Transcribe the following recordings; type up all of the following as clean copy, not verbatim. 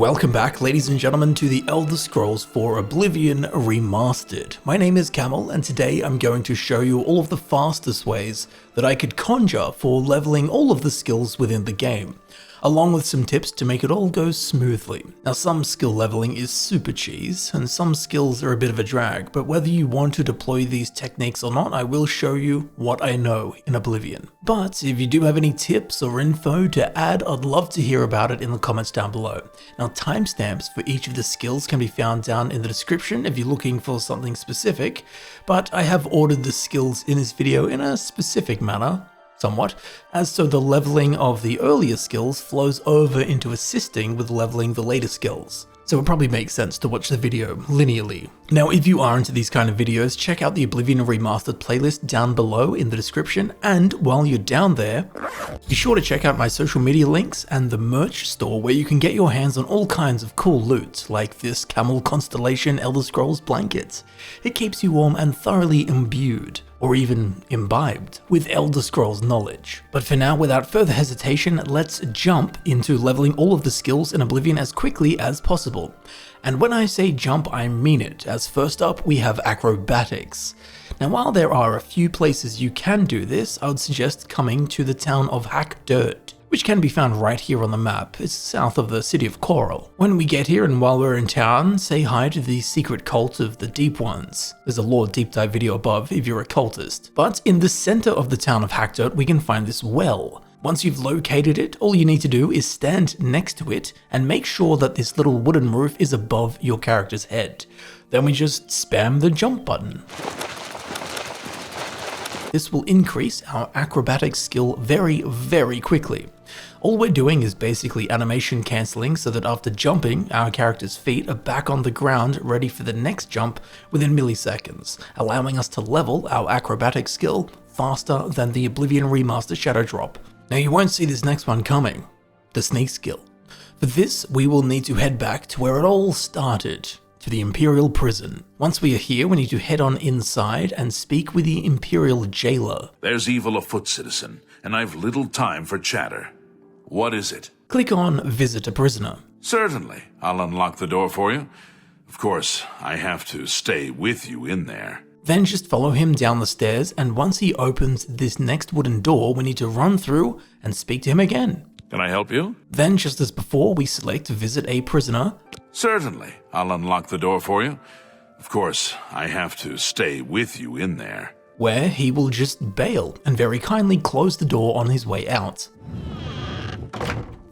Welcome back, ladies and gentlemen, to the Elder Scrolls 4 Oblivion Remastered. My name is Camel, and today I'm going to show you all of the fastest ways that I could conjure for leveling all of the skills within the game, along with some tips to make it all go smoothly. Now, some skill leveling is super cheese, and some skills are a bit of a drag, but whether you want to deploy these techniques or not, I will show you what I know in Oblivion. But if you do have any tips or info to add, I'd love to hear about it in the comments down below. Now, timestamps for each of the skills can be found down in the description if you're looking for something specific, but I have ordered the skills in this video in a specific manner, somewhat, as so the leveling of the earlier skills flows over into assisting with leveling the later skills. So it probably makes sense to watch the video linearly. Now, if you are into these kind of videos, check out the Oblivion Remastered playlist down below in the description, and while you're down there, be sure to check out my social media links and the merch store where you can get your hands on all kinds of cool loot, like this Camel Constellation Elder Scrolls blanket. It keeps you warm and thoroughly imbued, or even imbibed, with Elder Scrolls knowledge. But for now, without further hesitation, let's jump into leveling all of the skills in Oblivion as quickly as possible. And when I say jump, I mean it, as first up we have Acrobatics. Now, while there are a few places you can do this, I would suggest coming to the town of Hackdirt, which can be found right here on the map. It's south of the city of Coral. When we get here and while we're in town, say hi to the secret cult of the Deep Ones. There's a lore deep dive video above if you're a cultist. But in the center of the town of Hackdirt, we can find this well. Once you've located it, all you need to do is stand next to it and make sure that this little wooden roof is above your character's head. Then we just spam the jump button. This will increase our acrobatics skill very, very quickly. All we're doing is basically animation cancelling so that after jumping, our character's feet are back on the ground ready for the next jump within milliseconds, allowing us to level our acrobatics skill faster than the Oblivion Remaster Shadow Drop. Now, you won't see this next one coming, the sneak skill. For this, we will need to head back to where it all started, to the Imperial Prison. Once we are here, we need to head on inside and speak with the Imperial Jailer. There's evil afoot, citizen, and I've little time for chatter. What is it? Click on Visit a Prisoner. Certainly. I'll unlock the door for you. Of course, I have to stay with you in there. Then just follow him down the stairs, and once he opens this next wooden door, we need to run through and speak to him again. Can I help you? Then, just as before, we select Visit a Prisoner. Certainly. I'll unlock the door for you. Of course, I have to stay with you in there. Where he will just bail and very kindly close the door on his way out.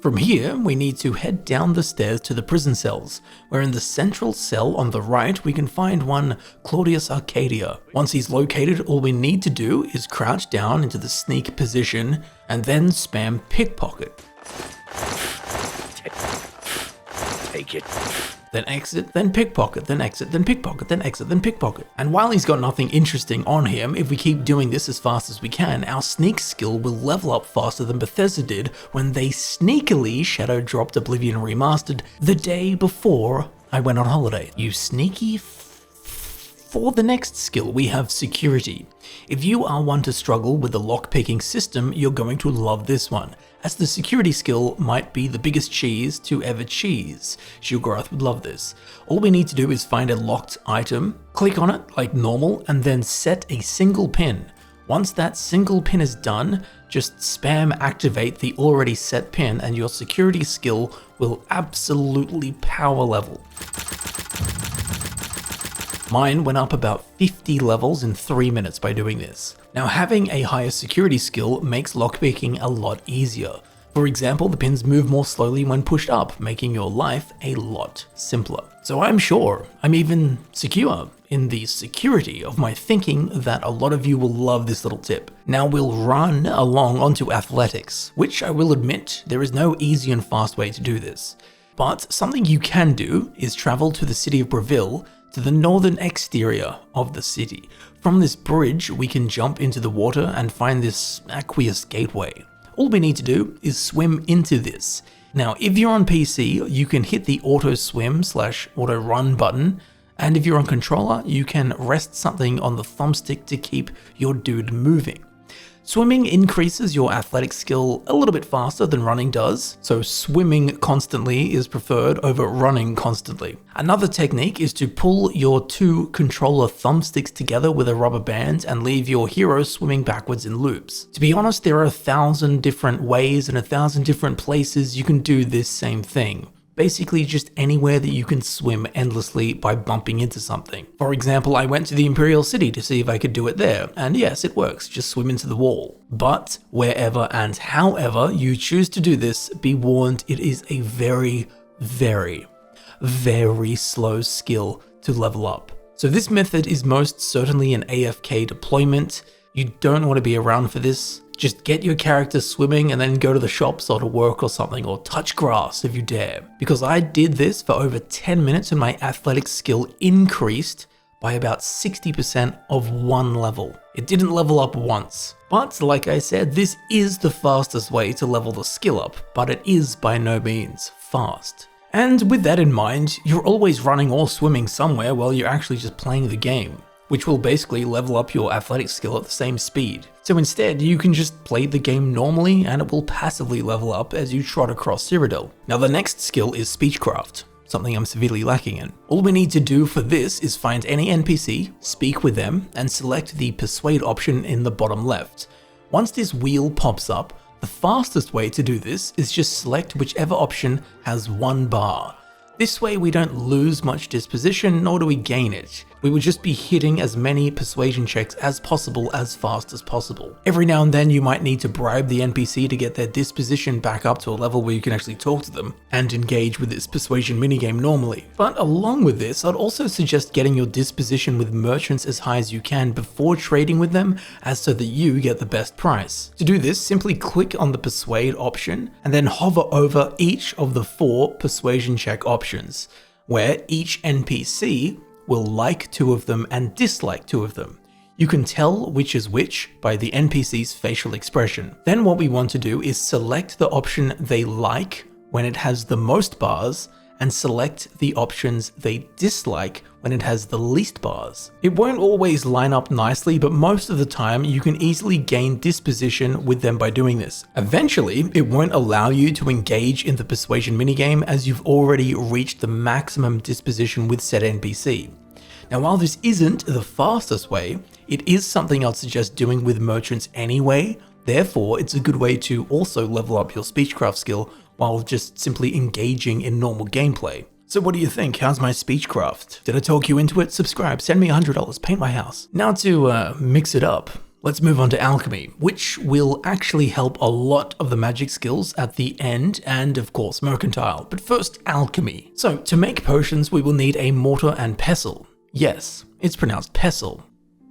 From here, we need to head down the stairs to the prison cells, where in the central cell on the right, we can find one Claudius Arcadia. Once he's located, all we need to do is crouch down into the sneak position and then spam pickpocket. Take it. Then exit, then pickpocket, then exit, then pickpocket, then exit, then pickpocket. And while he's got nothing interesting on him, if we keep doing this as fast as we can, our sneak skill will level up faster than Bethesda did when they sneakily shadow dropped Oblivion Remastered the day before I went on holiday. You sneaky For the next skill, we have Security. If you are one to struggle with the lock-picking system, you're going to love this one, as the Security skill might be the biggest cheese to ever cheese. Shulgarath would love this. All we need to do is find a locked item, click on it like normal, and then set a single pin. Once that single pin is done, just spam activate the already set pin and your Security skill will absolutely power level. Mine went up about 50 levels in 3 minutes by doing this. Now, having a higher security skill makes lockpicking a lot easier. For example, the pins move more slowly when pushed up, making your life a lot simpler. So I'm sure I'm even secure in the security of my thinking that a lot of you will love this little tip. Now we'll run along onto athletics, which I will admit, there is no easy and fast way to do this. But something you can do is travel to the city of Breville, to the northern exterior of the city. From this bridge, we can jump into the water and find this aqueous gateway. All we need to do is swim into this. Now, if you're on PC, you can hit the auto swim / auto run button, and if you're on controller, you can rest something on the thumbstick to keep your dude moving. Swimming increases your athletic skill a little bit faster than running does, so swimming constantly is preferred over running constantly. Another technique is to pull your 2 controller thumbsticks together with a rubber band and leave your hero swimming backwards in loops. To be honest, there are 1,000 different ways and 1,000 different places you can do this same thing. Basically just anywhere that you can swim endlessly by bumping into something. For example, I went to the Imperial City to see if I could do it there, and yes, it works, just swim into the wall. But wherever and however you choose to do this, be warned, it is a very, very, very slow skill to level up. So this method is most certainly an AFK deployment. You don't want to be around for this. Just get your character swimming and then go to the shops or to work or something, or touch grass if you dare. Because I did this for over 10 minutes and my athletic skill increased by about 60% of 1 level. It didn't level up once. But like I said, this is the fastest way to level the skill up, but it is by no means fast. And with that in mind, you're always running or swimming somewhere while you're actually just playing the game, which will basically level up your athletic skill at the same speed. So instead, you can just play the game normally and it will passively level up as you trot across Cyrodiil. Now the next skill is Speechcraft, something I'm severely lacking in. All we need to do for this is find any NPC, speak with them, and select the Persuade option in the bottom left. Once this wheel pops up, the fastest way to do this is just select whichever option has 1 bar. This way we don't lose much disposition, nor do we gain it. We would just be hitting as many persuasion checks as possible as fast as possible. Every now and then you might need to bribe the NPC to get their disposition back up to a level where you can actually talk to them and engage with this persuasion minigame normally. But along with this, I'd also suggest getting your disposition with merchants as high as you can before trading with them, as so that you get the best price. To do this, simply click on the Persuade option and then hover over each of the 4 persuasion check options, where each NPC will like 2 of them and dislike 2 of them. You can tell which is which by the NPC's facial expression. Then what we want to do is select the option they like when it has the most bars, and select the options they dislike when it has the least bars. It won't always line up nicely, but most of the time you can easily gain disposition with them by doing this. Eventually, it won't allow you to engage in the persuasion minigame as you've already reached the maximum disposition with said NPC. Now, while this isn't the fastest way, it is something I'd suggest doing with merchants anyway. Therefore, it's a good way to also level up your Speechcraft skill while just simply engaging in normal gameplay. So what do you think? How's my Speechcraft? Did I talk you into it? Subscribe, send me $100, paint my house. Now to mix it up, let's move on to Alchemy, which will actually help a lot of the magic skills at the end, and of course Mercantile. But first, Alchemy. So to make potions, we will need a mortar and pestle. Yes, it's pronounced pestle.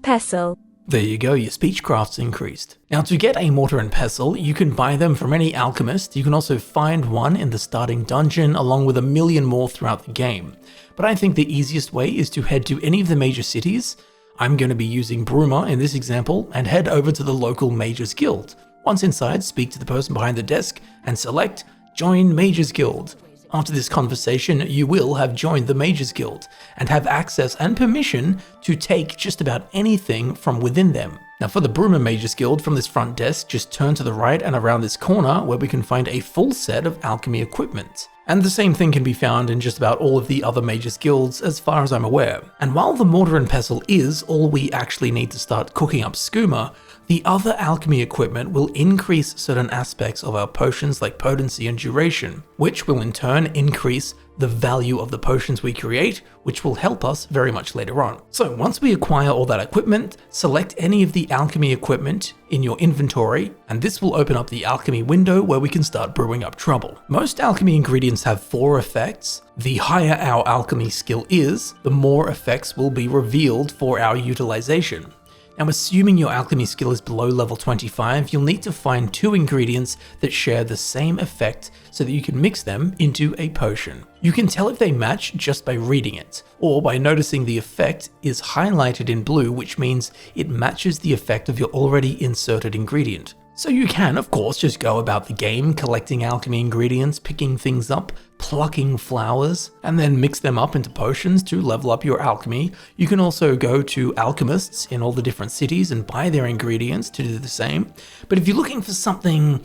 Pestle. There you go, your Speechcraft's increased. Now to get a mortar and pestle, you can buy them from any alchemist. You can also find one in the starting dungeon, along with a million more throughout the game. But I think the easiest way is to head to any of the major cities. I'm going to be using Bruma in this example, and head over to the local Mages Guild. Once inside, speak to the person behind the desk and select Join Mages Guild. After this conversation, you will have joined the Mages Guild and have access and permission to take just about anything from within them. Now for the Bruma Mages Guild, from this front desk, just turn to the right and around this corner where we can find a full set of alchemy equipment. And the same thing can be found in just about all of the other Mages Guilds as far as I'm aware. And while the mortar and pestle is all we actually need to start cooking up skooma, the other alchemy equipment will increase certain aspects of our potions like potency and duration, which will in turn increase the value of the potions we create, which will help us very much later on. So once we acquire all that equipment, select any of the alchemy equipment in your inventory, and this will open up the alchemy window where we can start brewing up trouble. Most alchemy ingredients have 4 effects. The higher our alchemy skill is, the more effects will be revealed for our utilization. Now, assuming your alchemy skill is below level 25, you'll need to find 2 ingredients that share the same effect so that you can mix them into a potion. You can tell if they match just by reading it, or by noticing the effect is highlighted in blue, which means it matches the effect of your already inserted ingredient. So you can, of course, just go about the game collecting alchemy ingredients, picking things up, plucking flowers and then mix them up into potions to level up your alchemy. You can also go to alchemists in all the different cities and buy their ingredients to do the same. But if you're looking for something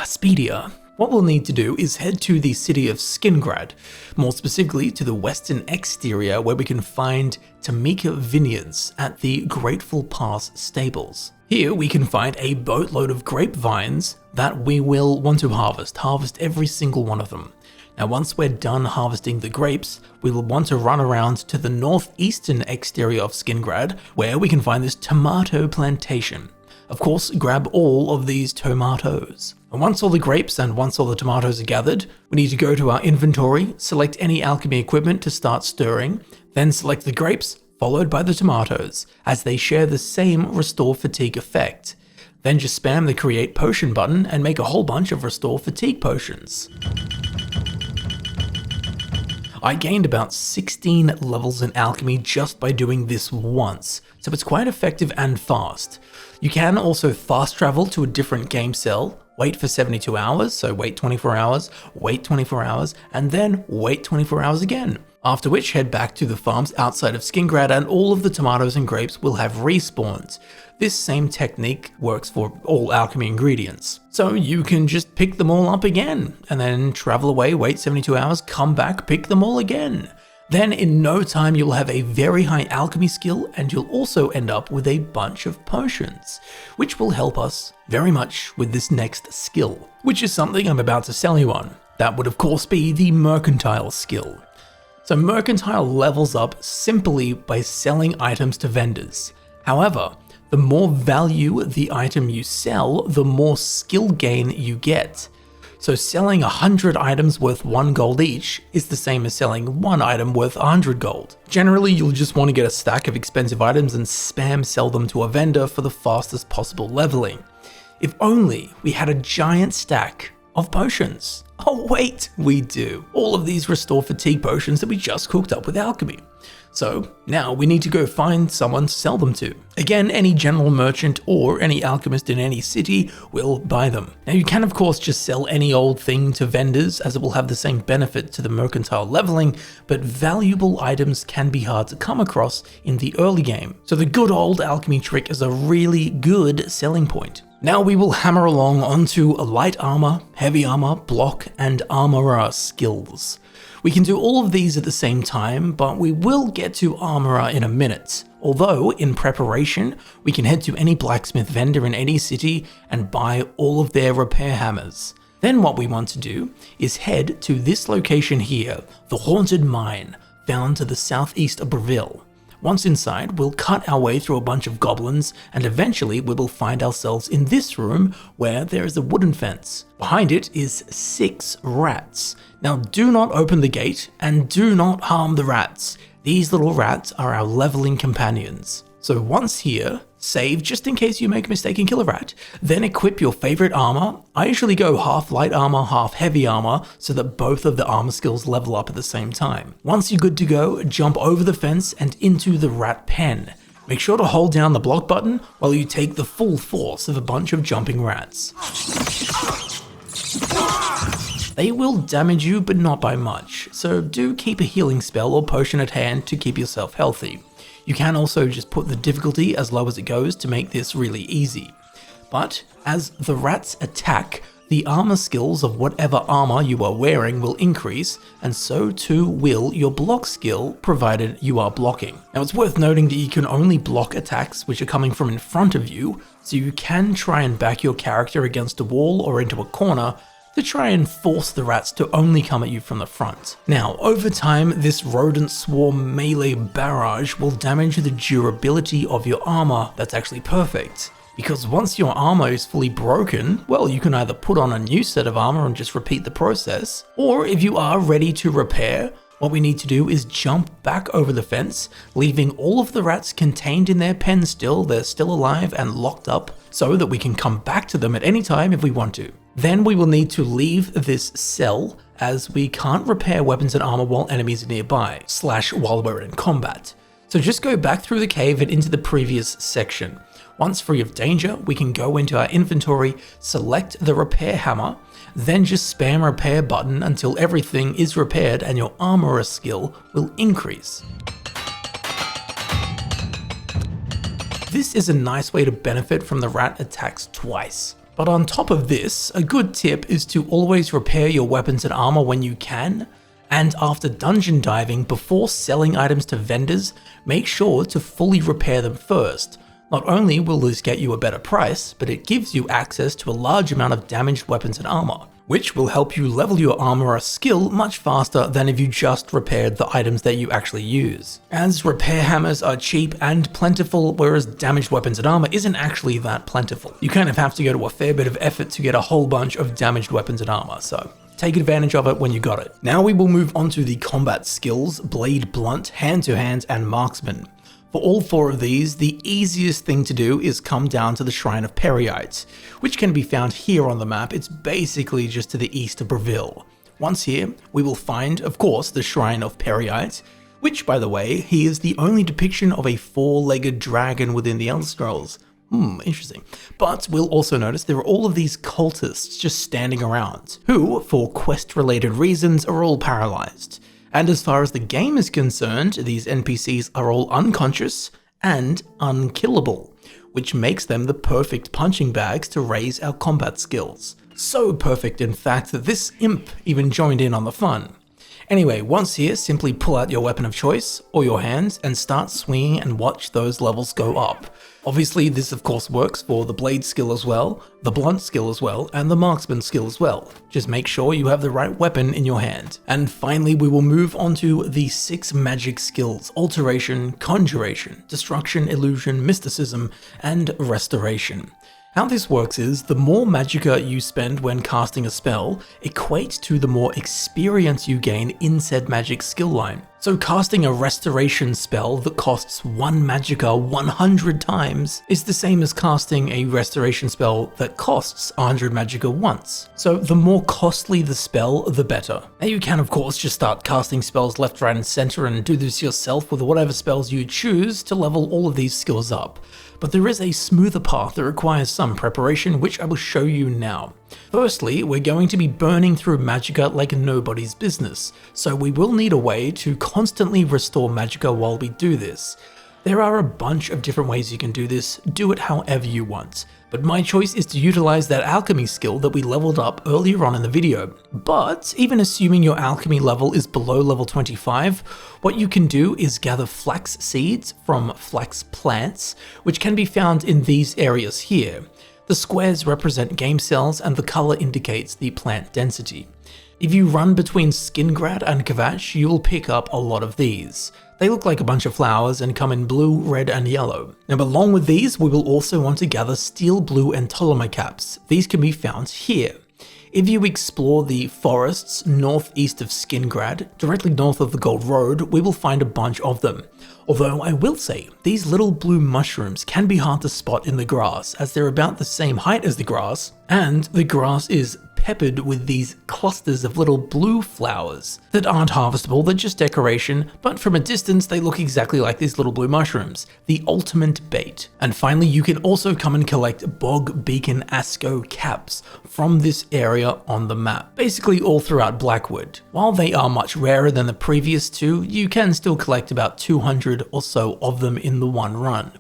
speedier, what we'll need to do is head to the city of Skingrad, more specifically to the western exterior where we can find Tamika Vineyards at the Grateful Pass stables. Here we can find a boatload of grapevines that we will want to harvest every single one of them. Now once we're done harvesting the grapes, we will want to run around to the northeastern exterior of Skingrad where we can find this tomato plantation. Of course, grab all of these tomatoes. And once all the grapes and once all the tomatoes are gathered, we need to go to our inventory, select any alchemy equipment to start stirring, then select the grapes, followed by the tomatoes, as they share the same restore fatigue effect. Then just spam the create potion button and make a whole bunch of restore fatigue potions. I gained about 16 levels in alchemy just by doing this once, so it's quite effective and fast. You can also fast travel to a different game cell, wait for 72 hours, so wait 24 hours, wait 24 hours, and then wait 24 hours again. After which, head back to the farms outside of Skingrad and all of the tomatoes and grapes will have respawned. This same technique works for all alchemy ingredients. So you can just pick them all up again, and then travel away, wait 72 hours, come back, pick them all again. Then in no time you'll have a very high alchemy skill and you'll also end up with a bunch of potions, which will help us very much with this next skill, which is something I'm about to sell you on. That would of course be the Mercantile skill. So Mercantile levels up simply by selling items to vendors. However, the more value the item you sell, the more skill gain you get. So selling 100 items worth 1 gold each is the same as selling 1 item worth 100 gold. Generally, you'll just want to get a stack of expensive items and spam sell them to a vendor for the fastest possible leveling. If only we had a giant stack of potions. Oh wait, we do. All of these restore fatigue potions that we just cooked up with alchemy. So now we need to go find someone to sell them to. Again, any general merchant or any alchemist in any city will buy them. Now you can of course just sell any old thing to vendors as it will have the same benefit to the mercantile leveling, but valuable items can be hard to come across in the early game. So the good old alchemy trick is a really good selling point. Now we will hammer along onto light armor, heavy armor, block, and armorer skills. We can do all of these at the same time, but we will get to armorer in a minute. Although, in preparation, we can head to any blacksmith vendor in any city and buy all of their repair hammers. Then what we want to do is head to this location here, the Haunted Mine, found to the southeast of Breville. Once inside, we'll cut our way through a bunch of goblins, and eventually we will find ourselves in this room where there is a wooden fence. Behind it is 6 rats. Now do not open the gate, and do not harm the rats. These little rats are our leveling companions. So once here, save just in case you make a mistake and kill a rat, then equip your favorite armor. I usually go half light armor, half heavy armor, so that both of the armor skills level up at the same time. Once you're good to go, jump over the fence and into the rat pen. Make sure to hold down the block button while you take the full force of a bunch of jumping rats. They will damage you, but not by much, so do keep a healing spell or potion at hand to keep yourself healthy. You can also just put the difficulty as low as it goes to make this really easy. But as the rats attack, the armor skills of whatever armor you are wearing will increase, and so too will your block skill, provided you are blocking. Now it's worth noting that you can only block attacks which are coming from in front of you, so you can try and back your character against a wall or into a corner to try and force the rats to only come at you from the front. Now, over time, this rodent swarm melee barrage will damage the durability of your armor that's actually perfect. Because once your armor is fully broken, well, you can either put on a new set of armor and just repeat the process, or if you are ready to repair, what we need to do is jump back over the fence, leaving all of the rats contained in their pen still. They're still alive and locked up, so that we can come back to them at any time if we want to. Then we will need to leave this cell, as we can't repair weapons and armor while enemies are nearby, / while we're in combat. So just go back through the cave and into the previous section. Once free of danger, we can go into our inventory, select the repair hammer, then just spam repair button until everything is repaired and your armorer skill will increase. This is a nice way to benefit from the rat attacks twice. But on top of this, a good tip is to always repair your weapons and armor when you can, and after dungeon diving, before selling items to vendors, make sure to fully repair them first. Not only will this get you a better price, but it gives you access to a large amount of damaged weapons and armor, which will help you level your armorer skill much faster than if you just repaired the items that you actually use. As repair hammers are cheap and plentiful, whereas damaged weapons and armor isn't actually that plentiful. You kind of have to go to a fair bit of effort to get a whole bunch of damaged weapons and armor, so take advantage of it when you got it. Now we will move on to the combat skills, Blade Blunt, Hand to Hand, and Marksman. For all four of these, the easiest thing to do is come down to the Shrine of Peryite, which can be found here on the map. It's basically just to the east of Breville. Once here, we will find, of course, the Shrine of Peryite, which, by the way, he is the only depiction of a four-legged dragon within the Elder Scrolls. Interesting. But we'll also notice there are all of these cultists just standing around, who, for quest-related reasons, are all paralyzed. And as far as the game is concerned, these NPCs are all unconscious and unkillable, which makes them the perfect punching bags to raise our combat skills. So perfect, in fact, that this imp even joined in on the fun. Anyway, once here, simply pull out your weapon of choice, or your hands, and start swinging and watch those levels go up. Obviously, this of course works for the blade skill as well, the blunt skill as well, and the marksman skill as well. Just make sure you have the right weapon in your hand. And finally, we will move on to the 6 magic skills: Alteration, Conjuration, Destruction, Illusion, Mysticism, and Restoration. How this works is, the more Magicka you spend when casting a spell equates to the more experience you gain in said magic skill line. So casting a restoration spell that costs 1 Magicka 100 times is the same as casting a restoration spell that costs 100 Magicka once. So the more costly the spell, the better. Now you can of course just start casting spells left, right, and center and do this yourself with whatever spells you choose to level all of these skills up. But there is a smoother path that requires some preparation, which I will show you now. Firstly, we're going to be burning through Magicka like nobody's business, so we will need a way to constantly restore Magicka while we do this. There are a bunch of different ways you can do this, do it however you want, but my choice is to utilize that alchemy skill that we leveled up earlier on in the video. But even assuming your alchemy level is below level 25, what you can do is gather flax seeds from flax plants, which can be found in these areas here. The squares represent game cells and the color indicates the plant density. If you run between Skingrad and Kvatch, you'll pick up a lot of these. They look like a bunch of flowers and come in blue, red, and yellow. Now along with these, we will also want to gather steel blue and Ptolemy caps. These can be found here. If you explore the forests northeast of Skingrad, directly north of the Gold Road, we will find a bunch of them. Although I will say, these little blue mushrooms can be hard to spot in the grass, as they're about the same height as the grass, and the grass is peppered with these clusters of little blue flowers that aren't harvestable, they're just decoration, but from a distance they look exactly like these little blue mushrooms, the ultimate bait. And finally, you can also come and collect Bog Beacon Asco caps from this area on the map, basically all throughout Blackwood. While they are much rarer than the previous two, you can still collect about 200 or so of them in the one run.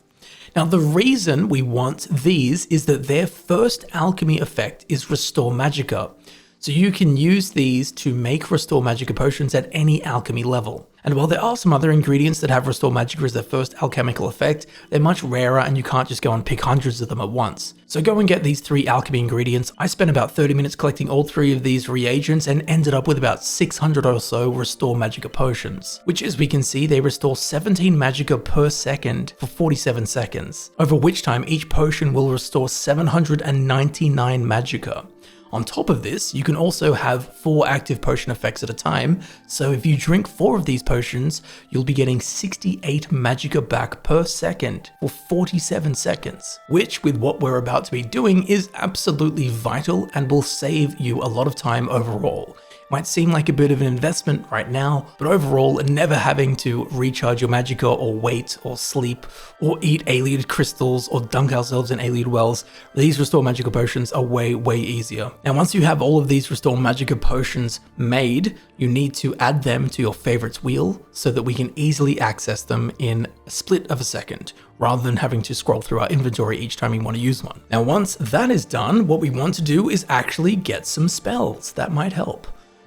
Now the reason we want these is that their first alchemy effect is Restore Magicka, so you can use these to make Restore Magicka potions at any alchemy level. And while there are some other ingredients that have Restore Magicka as their first alchemical effect, they're much rarer and you can't just go and pick hundreds of them at once. So go and get these 3 alchemy ingredients. I spent about 30 minutes collecting all 3 of these reagents and ended up with about 600 or so Restore Magicka potions, which as we can see, they restore 17 Magicka per second for 47 seconds, over which time each potion will restore 799 Magicka. On top of this, you can also have 4 active potion effects at a time, so if you drink 4 of these potions, you'll be getting 68 Magicka back per second for 47 seconds, which with what we're about to be doing is absolutely vital and will save you a lot of time overall. Might seem like a bit of an investment right now, but overall, never having to recharge your Magicka or wait or sleep or eat alien crystals or dunk ourselves in alien wells, these Restore Magicka potions are way easier. Now once you have all of these Restore Magicka potions made, you need to add them to your favorites wheel so that we can easily access them in a split of a second, rather than having to scroll through our inventory each time we want to use one. Now once that is done, what we want to do is actually get some spells. That might help.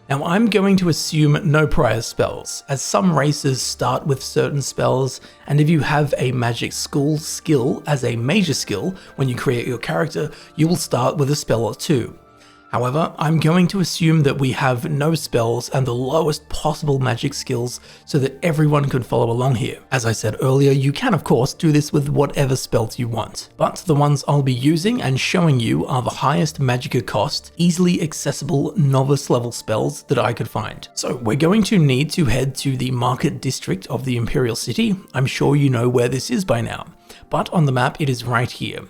Now I'm going to assume no prior spells, as some races start with certain spells, and if you have a magic school skill as a major skill when you create your character, you will start with a spell or two. However, I'm going to assume that we have no spells and the lowest possible magic skills so that everyone can follow along here. As I said earlier, you can of course do this with whatever spells you want, but the ones I'll be using and showing you are the highest Magicka cost, easily accessible novice level spells that I could find. So we're going to need to head to the Market District of the Imperial City. I'm sure you know where this is by now, but on the map it is right here.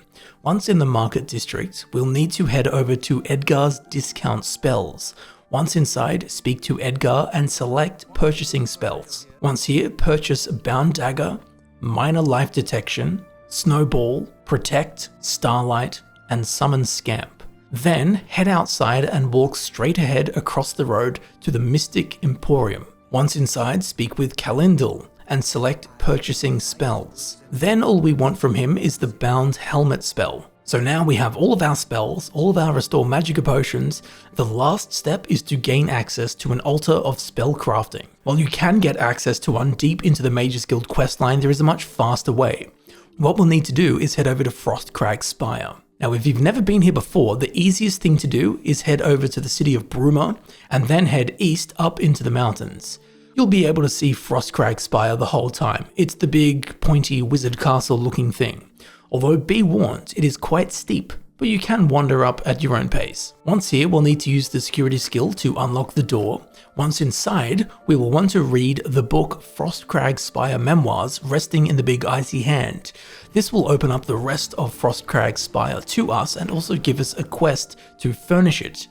Once in the Market District, we'll need to head over to Edgar's Discount Spells. Once inside, speak to Edgar and select Purchasing Spells. Once here, purchase Bound Dagger, Minor Life Detection, Snowball, Protect, Starlight, and Summon Scamp. Then head outside and walk straight ahead across the road to the Mystic Emporium. Once inside, speak with Kalindil and select Purchasing Spells. Then all we want from him is the Bound Helmet spell. So now we have all of our spells, all of our Restore Magicka potions. The last step is to gain access to an altar of spellcrafting. While you can get access to one deep into the Mages Guild questline, there is a much faster way. What we'll need to do is head over to Frostcrag Spire. Now if you've never been here before, the easiest thing to do is head over to the city of Bruma and then head east up into the mountains. You'll be able to see Frostcrag Spire the whole time. It's the big, pointy wizard castle looking thing. Although be warned, it is quite steep, but you can wander up at your own pace. Once here, we'll need to use the security skill to unlock the door. Once inside, we will want to read the book Frostcrag Spire Memoirs resting in the big icy hand. This will open up the rest of Frostcrag Spire to us and also give us a quest to furnish it.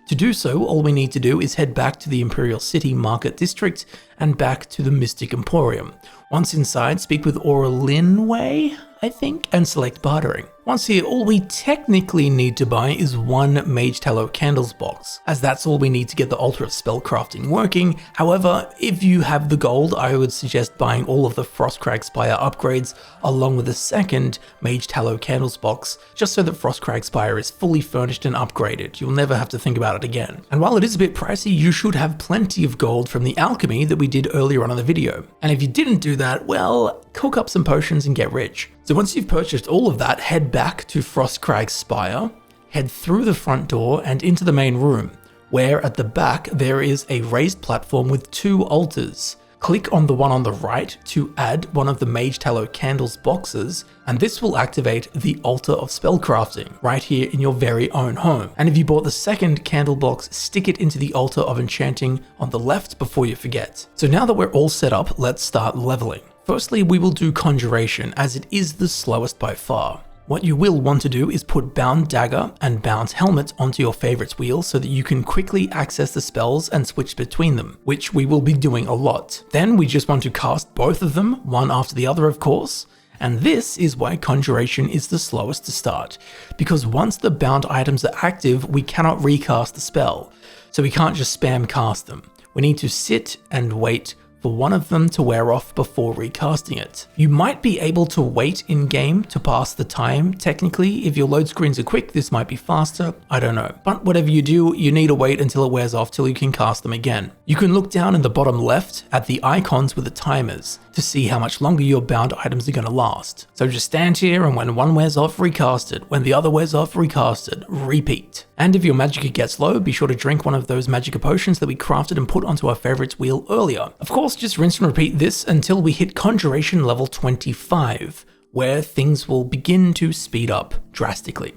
To do so, all we need to do is head back to the Imperial City Market District and back to the Mystic Emporium. Once inside, speak with Orlinway, I think, and select bartering. Once here, all we technically need to buy is one Mage Tallow Candles box, as that's all we need to get the Altar of Spellcrafting working. However, if you have the gold, I would suggest buying all of the Frostcrag Spire upgrades along with a second Mage Tallow Candles box, just so that Frostcrag Spire is fully furnished and upgraded. You'll never have to think about it again. And while it is a bit pricey, you should have plenty of gold from the Alchemy that we did earlier on in the video. And if you didn't do that, well, cook up some potions and get rich. So once you've purchased all of that, head back to Frostcrag Spire, head through the front door and into the main room, where at the back there is a raised platform with two altars. Click on the one on the right to add one of the Mage Tallow Candles boxes, and this will activate the Altar of Spellcrafting right here in your very own home. And if you bought the second candle box, stick it into the Altar of Enchanting on the left before you forget. So now that we're all set up, let's start leveling. Firstly, we will do Conjuration, as it is the slowest by far. What you will want to do is put Bound Dagger and Bound Helmet onto your favorites wheel so that you can quickly access the spells and switch between them, which we will be doing a lot. Then we just want to cast both of them, one after the other of course, and this is why Conjuration is the slowest to start, because once the bound items are active, we cannot recast the spell, so we can't just spam cast them. We need to sit and wait for one of them to wear off before recasting it. You might be able to wait in game to pass the time. Technically, if your load screens are quick, this might be faster, I don't know. But whatever you do, you need to wait until it wears off till you can cast them again. You can look down in the bottom left at the icons with the timers to see how much longer your bound items are going to last. So just stand here and when one wears off, recast it. When the other wears off, recast it. Repeat. And if your Magicka gets low, be sure to drink one of those Magicka potions that we crafted and put onto our favorites wheel earlier. Of course, just rinse and repeat this until we hit Conjuration level 25, where things will begin to speed up drastically,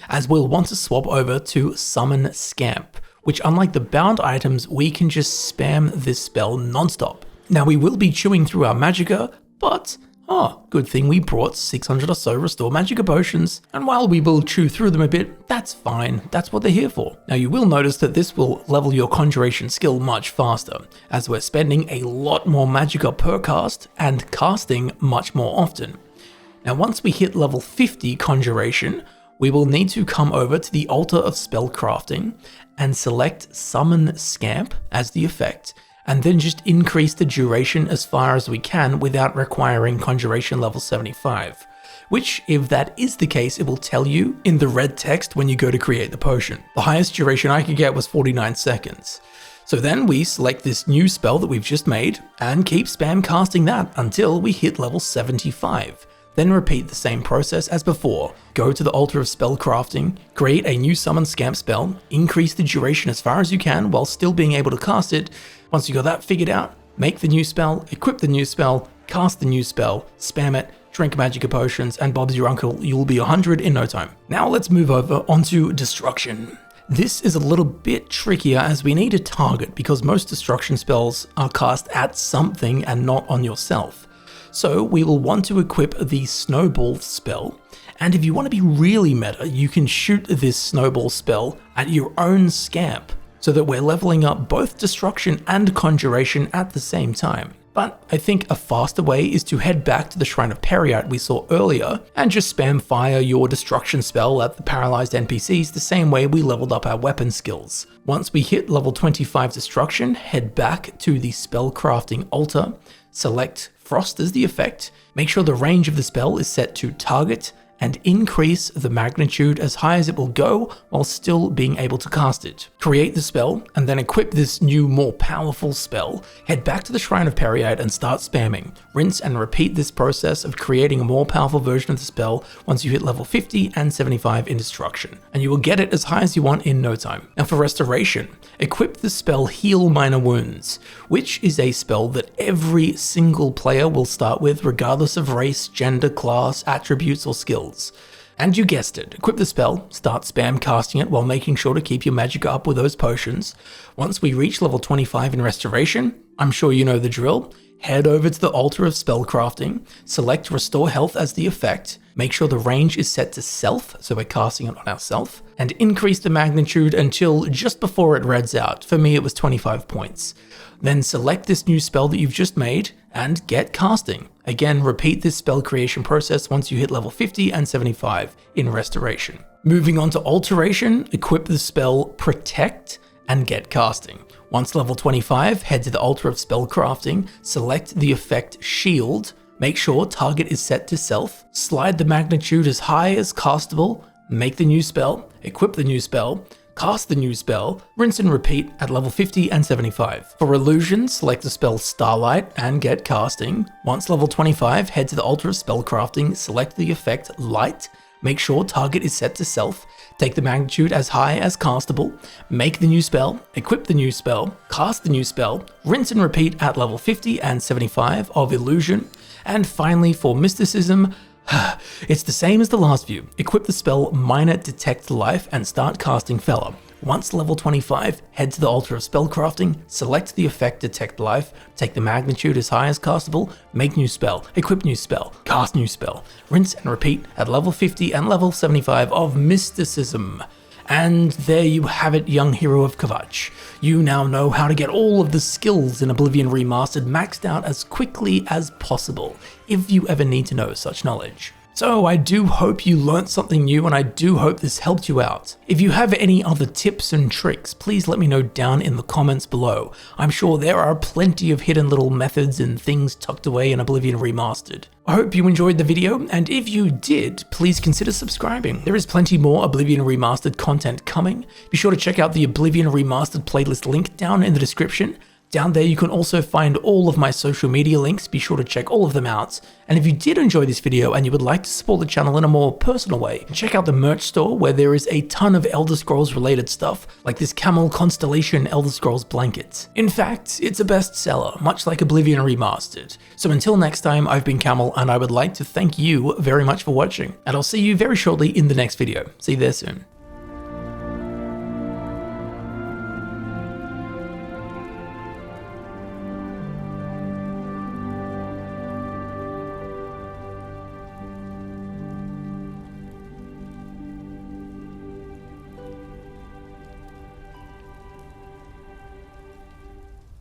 as we'll want to swap over to Summon Scamp, which unlike the bound items, we can just spam this spell non-stop. Now we will be chewing through our Magicka, but Oh, good thing we brought 600 or so Restore Magicka potions, and while we will chew through them a bit, that's fine, that's what they're here for. Now you will notice that this will level your Conjuration skill much faster, as we're spending a lot more Magicka per cast and casting much more often. Now once we hit level 50 Conjuration, we will need to come over to the Altar of Spellcrafting and select Summon Scamp as the effect, and then just increase the duration as far as we can without requiring Conjuration level 75. Which, if that is the case, it will tell you in the red text when you go to create the potion. The highest duration I could get was 49 seconds. So then we select this new spell that we've just made and keep spam casting that until we hit level 75. Then repeat the same process as before. Go to the Altar of Spellcrafting, create a new Summon Scamp spell, increase the duration as far as you can while still being able to cast it. Once you got that figured out, make the new spell, equip the new spell, cast the new spell, spam it, drink Magicka potions, and Bob's your uncle, you'll be 100 in no time. Now let's move over onto Destruction. This is a little bit trickier as we need a target because most destruction spells are cast at something and not on yourself. So we will want to equip the Snowball spell, and if you want to be really meta, you can shoot this Snowball spell at your own scamp, so that we're leveling up both Destruction and Conjuration at the same time. But I think a faster way is to head back to the Shrine of Periite we saw earlier and just spam fire your Destruction spell at the paralyzed NPCs the same way we leveled up our weapon skills. Once we hit level 25 Destruction, head back to the Spellcrafting Altar, select Frost as the effect, make sure the range of the spell is set to target, and increase the magnitude as high as it will go while still being able to cast it. Create the spell, and then equip this new, more powerful spell, head back to the Shrine of Periite and start spamming. Rinse and repeat this process of creating a more powerful version of the spell once you hit level 50 and 75 in Destruction, and you will get it as high as you want in no time. Now for Restoration, equip the spell Heal Minor Wounds, which is a spell that every single player will start with regardless of race, gender, class, attributes, or skills. And you guessed it, equip the spell, start spam casting it while making sure to keep your Magicka up with those potions. Once we reach level 25 in Restoration, I'm sure you know the drill, head over to the Altar of Spellcrafting, select Restore Health as the effect, make sure the range is set to self, so we're casting it on ourself, and increase the magnitude until just before it reds out. For me it was 25 points. Then select this new spell that you've just made and get casting. Again, repeat this spell creation process once you hit level 50 and 75 in Restoration. Moving on to Alteration, equip the spell Protect and get casting. Once level 25, head to the Altar of Spellcrafting, select the effect Shield, make sure target is set to self, slide the magnitude as high as castable, make the new spell, equip the new spell, cast the new spell, rinse and repeat at level 50 and 75. For Illusion, select the spell Starlight and get casting. Once level 25, head to the Altar of Spellcrafting, select the effect Light, make sure target is set to self, take the magnitude as high as castable, make the new spell, equip the new spell, cast the new spell, rinse and repeat at level 50 and 75 of Illusion. And finally for Mysticism, it's the same as the last view. Equip the spell Minor Detect Life and start casting Fella. Once level 25, head to the Altar of Spellcrafting, select the effect Detect Life, take the magnitude as high as castable, make new spell, equip new spell, cast new spell, rinse and repeat at level 50 and level 75 of Mysticism. And there you have it, young hero of Kvatch. You now know how to get all of the skills in Oblivion Remastered maxed out as quickly as possible, if you ever need to know such knowledge. So I do hope you learnt something new, and I do hope this helped you out. If you have any other tips and tricks, please let me know down in the comments below. I'm sure there are plenty of hidden little methods and things tucked away in Oblivion Remastered. I hope you enjoyed the video, and if you did, please consider subscribing. There is plenty more Oblivion Remastered content coming. Be sure to check out the Oblivion Remastered playlist link down in the description. Down there you can also find all of my social media links, be sure to check all of them out. And if you did enjoy this video and you would like to support the channel in a more personal way, check out the merch store where there is a ton of Elder Scrolls related stuff, like this Camel Constellation Elder Scrolls blanket. In fact, it's a bestseller, much like Oblivion Remastered. So until next time, I've been Camel, and I would like to thank you very much for watching, and I'll see you very shortly in the next video. See you there soon.